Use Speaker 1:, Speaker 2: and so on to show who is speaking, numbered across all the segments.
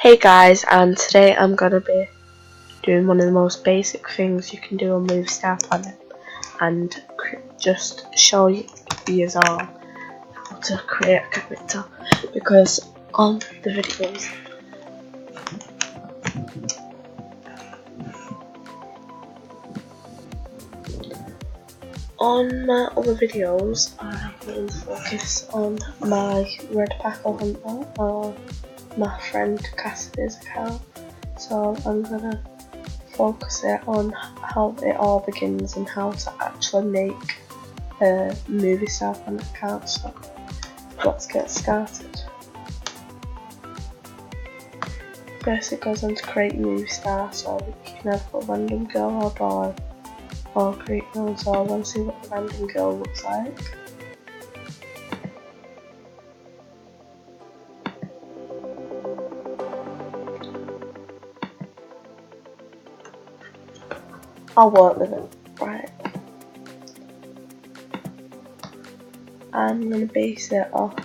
Speaker 1: Hey guys, and today I'm going to be doing one of the most basic things you can do on Movie Star Planet and just show you all how to create a character, because on the videos my other videos I will focus on my Red Packer Hunter or my friend Cassidy's account, so I'm going to focus it on how it all begins and how to actually make a Movie Star Planet account. So let's get started. First it goes on to create Movie Star, so you can have a random girl or boy or create your own. So I want to see what the random girl looks like. I'll work with it. Right. I'm going to base it off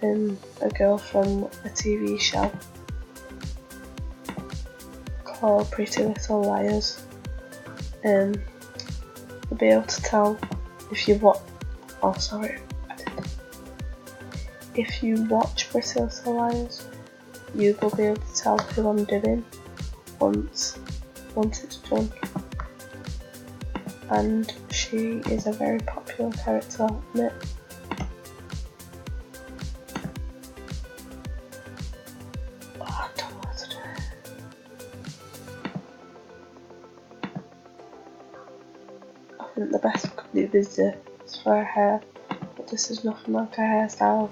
Speaker 1: a girl from a TV show called Pretty Little Liars. You'll be able to tell if you watch. Oh, sorry. If you watch Pretty Little Liars, you will be able to tell who I'm doing once it's done. And she is a very popular character on it. Oh, I don't know what to do. I think the best we could do is this for her hair, but this is nothing like her hairstyle.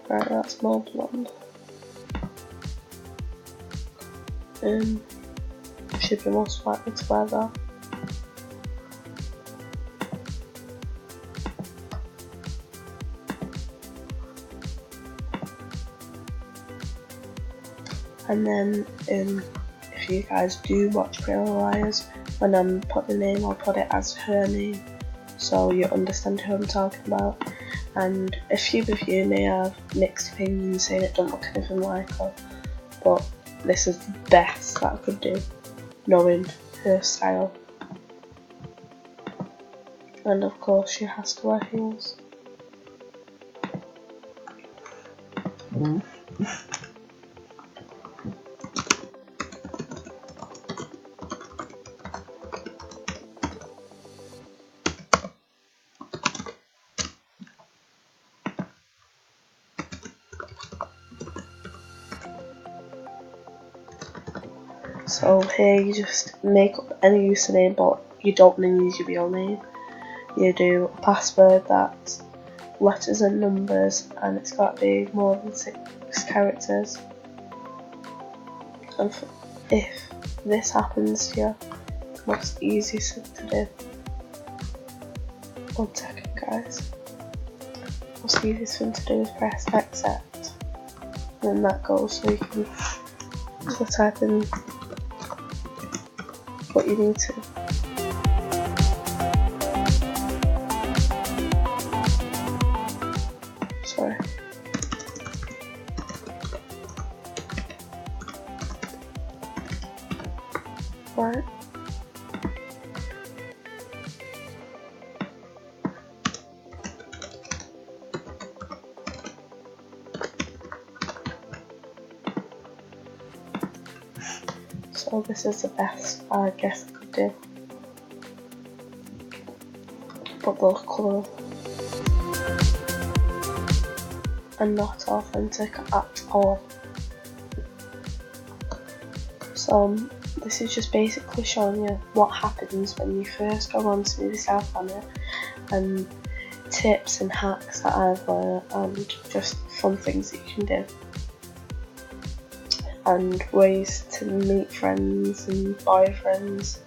Speaker 1: Right, that's more blonde. Should be most likely to wear that. And then if you guys do watch Pretty Little Liars, when I'm putting the name, I'll put it as her name, so you understand who I'm talking about. And a few of you may have mixed opinions, saying it don't look anything like her, but this is the best that I could do, knowing her style. And of course she has to wear heels. So here you just make up any username, but you don't want to use your real name. You do a password that's letters and numbers, and it's got to be more than 6 characters. And if this happens to you, the most easiest thing to do. 1 second, guys. The most easiest thing to do is press accept, and then that goes, so you can just type in what you need to. Sorry. Right. So this is the best I guess I could do. But those colours are not authentic at all. So this is just basically showing you what happens when you first go on to Movie Star Planet, and tips and hacks that I've learned, and just fun things that you can do, and ways to meet friends and boyfriends.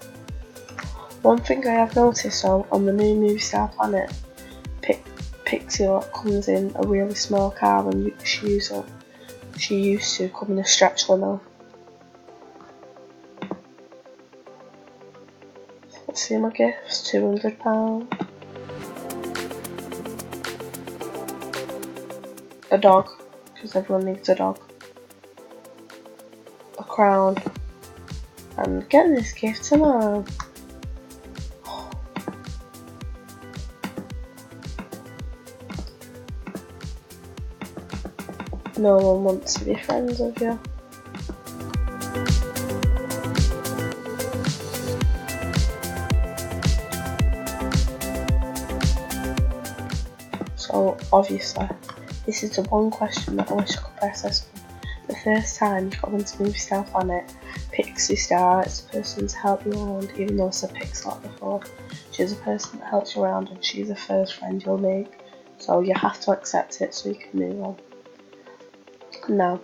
Speaker 1: One thing I have noticed on the new Movie Star Planet, Pixie comes in a really small car, and she used to come in a stretch limo. Let's see my gifts, £200. A dog, because everyone needs a dog. A crown. And getting this gift tomorrow. No one wants to be friends with you. So obviously, this is the one question that I wish I could press this one. The first time you got them to move yourself on it, Pixie Star, it's the person to help you around, even though it's a Pixel before. She's the person that helps you around and she's the first friend you'll make. So you have to accept it so you can move on. Now,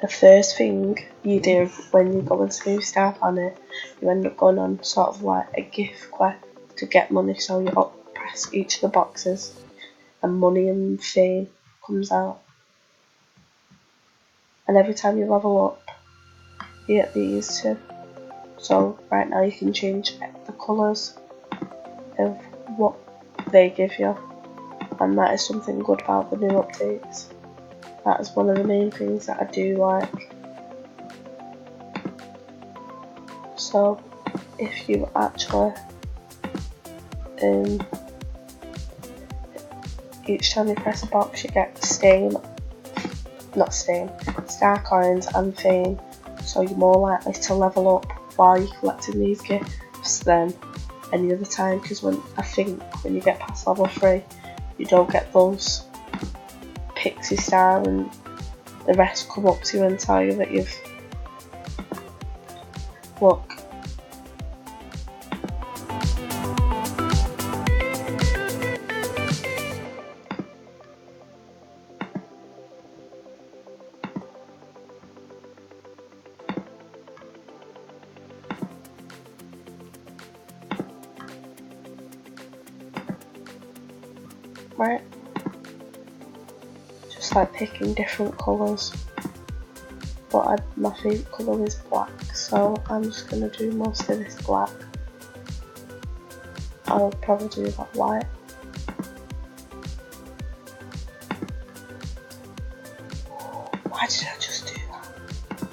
Speaker 1: the first thing you do when you go and smooth start on it, you end up going on sort of like a gift quest to get money, so you press each of the boxes and money and fame comes out. And every time you level up, you get these two. So right now you can change the colours of what they give you, and that is something good about the new updates. That is one of the main things that I do like. So if you actually each time you press a box you get star coins and fame, so you're more likely to level up while you're collecting these gifts than any other time, because when you get past level 3 you don't get those Pixie Star and the rest come up to you and tell you that you've look. Right? Just like picking different colours, but my favourite colour is black, so I'm just going to do most of this black. I'll probably do that white. Why did I just do that?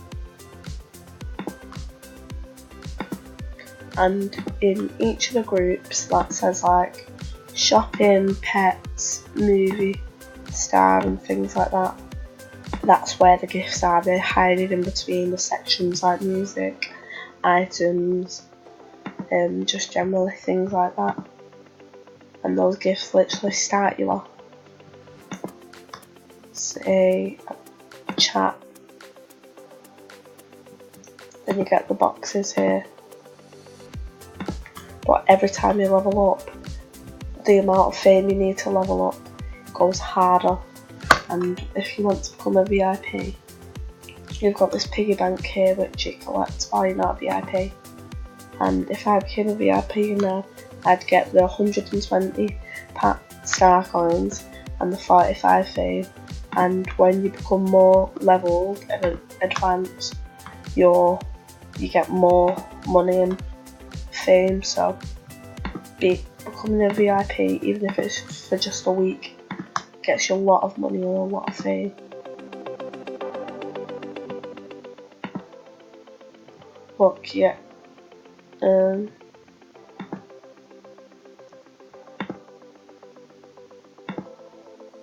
Speaker 1: And in each of the groups that says like shopping, pets, movie, star and things like that, that's where the gifts are. They're hiding in between the sections like music, items, just generally things like that. And those gifts literally start you off. Say a chat, then you get the boxes here. But every time you level up, the amount of fame you need to level up goes harder. And if you want to become a VIP, you've got this piggy bank here which you collect while you're not a VIP. And if I became a VIP now, I'd get the 120 star coins and the 45 fame. And when you become more leveled and advanced, you get more money and fame. So becoming a VIP, even if it's for just a week, gets you a lot of money and a lot of fame. Look, yeah.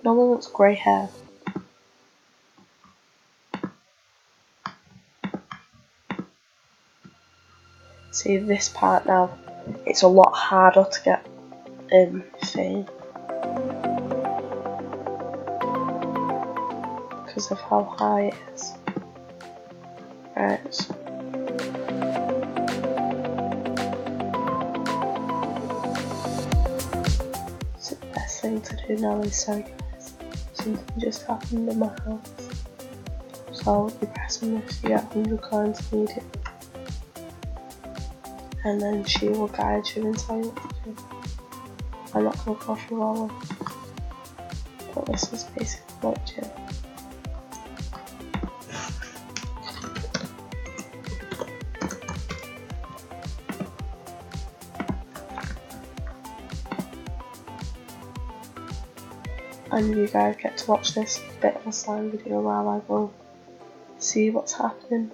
Speaker 1: No one wants grey hair. See this part now, it's a lot harder to get fame because of how high it is. Right. So the best thing to do now is, sorry guys, something just happened in my house. So you're pressing this, you get 100 coins immediately. And then she will guide you and tell you what to do. I'm not going to go through all of it, but this is basically what to do. and you guys get to watch this bit of a slime video while I go see what's happening.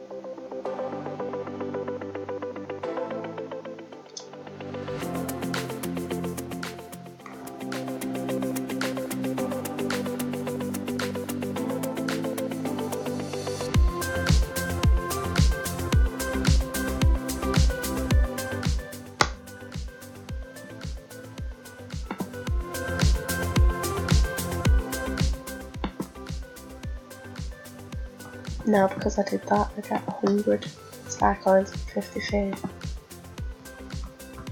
Speaker 1: Now because I did that, I get 100 star coins and 50 fame.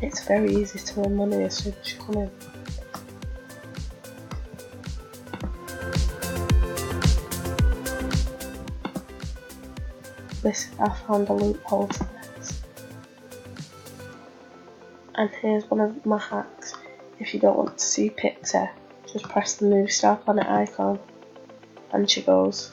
Speaker 1: It's very easy to win money as soon as you come in. Listen, I found a loophole to this. And here's one of my hacks. If you don't want to see Pixie, just press the Move Star Planet icon and she goes.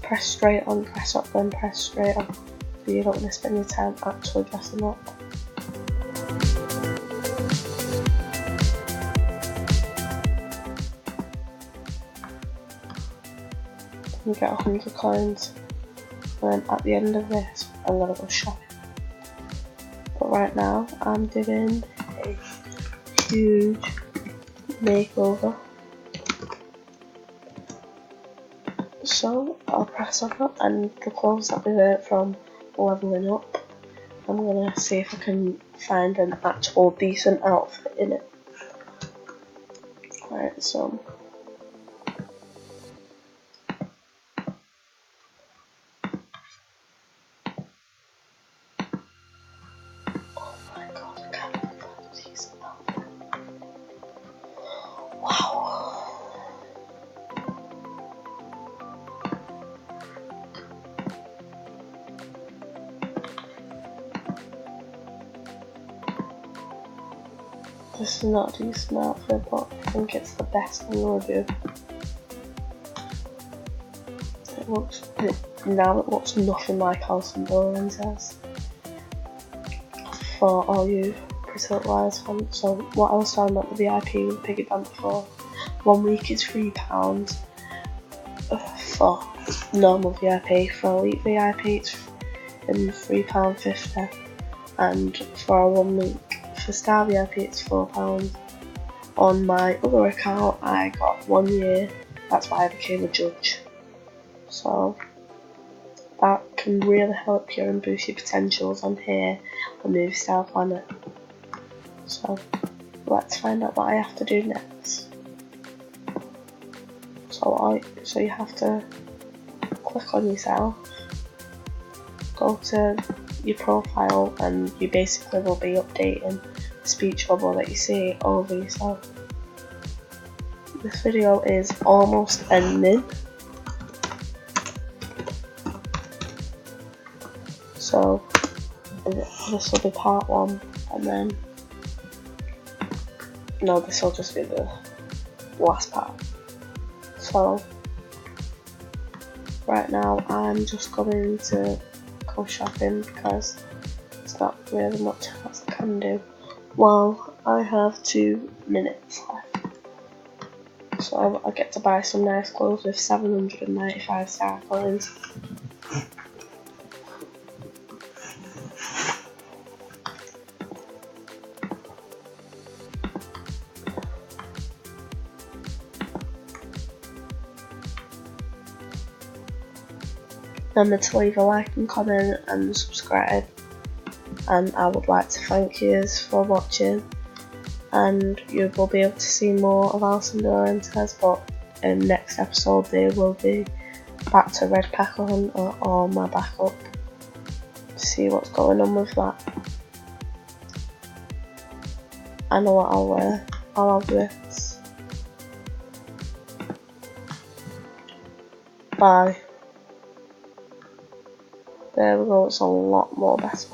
Speaker 1: Press straight on, press up, then press straight on, so you don't want to spend your time actually dressing up. You get 100 coins, and then at the end of this, I'm gonna go shopping. But right now, I'm doing a huge makeover. So I'll press on, and the clothes that we earned from leveling up, I'm gonna see if I can find an actual decent outfit in it. Right, so oh my god, I can't find a decent outfit. Wow. This is not a decent outfit, but I think it's the best I'm gonna do. Now it looks nothing like how Sunderland says. For all you Pretty Little Liars fans, so what I was talking about the VIP with Piggy Bank for, 1 week is £3 for normal VIP, for Elite VIP it's £3.50, and for 1 week for Star VIP it's £4. On my other account I got 1 year, that's why I became a judge. So that can really help you and boost your potentials on here on Movie Star Planet. So let's find out what I have to do next. So you have to click on yourself, go to your profile, and you basically will be updating the speech bubble that you see over yourself. This video is almost ending, so this will be part 1, and then no, this will just be the last part. So right now I'm just going to go shopping because it's not really much else I can do. Well, I have 2 minutes left, so I get to buy some nice clothes with 795 star coins. Remember to leave a like and comment and subscribe, and I would like to thank you for watching, and you will be able to see more of Alison Dorrentes, but in next episode they will be back to Red Packer Hunter or my backup to see what's going on with that. I know what I'll wear. I'll have this. Bye. There we go, it's a lot more better.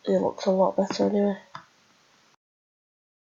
Speaker 1: It looks a lot better anyway.